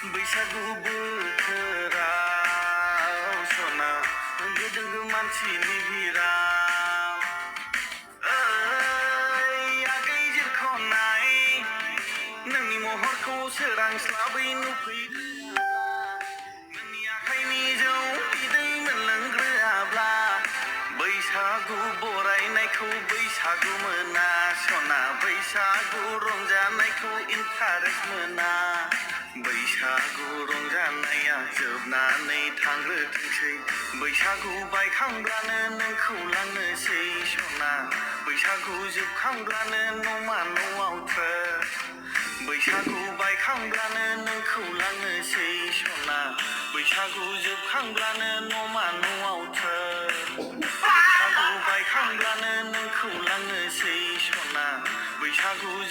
बैसागु बोथोराव सना होंगो दोंगो मानसिनि भिराव आगै जिरख'नाय नोंनि महरखौ सोरांस्लाबै नुफैग्रोआब्ला नोंनि आखाइनि जौ बिदै मोनलोंग्रोआब्ला बैसागु बरायनायखौ बैसागु मोना सना बैसागु रंजानायखौ इन्टारेस्ट मोना बैसागु रंजानाया जोबनानै थांग्रोथोंसै बैसागु बायखांब्लानो नोंखौ लांनोसै सना बैसागु जोबखांब्लानो न'मा न'आव थ्रोब बैसागु बायखांब्लानो नोंखौ लांनोसै सना बैसागु जोबखांब्लानो न'मा न'आव थ्रोब बैसागु बायखांब्लानो नोंखौ लांनोसै सना बैसागु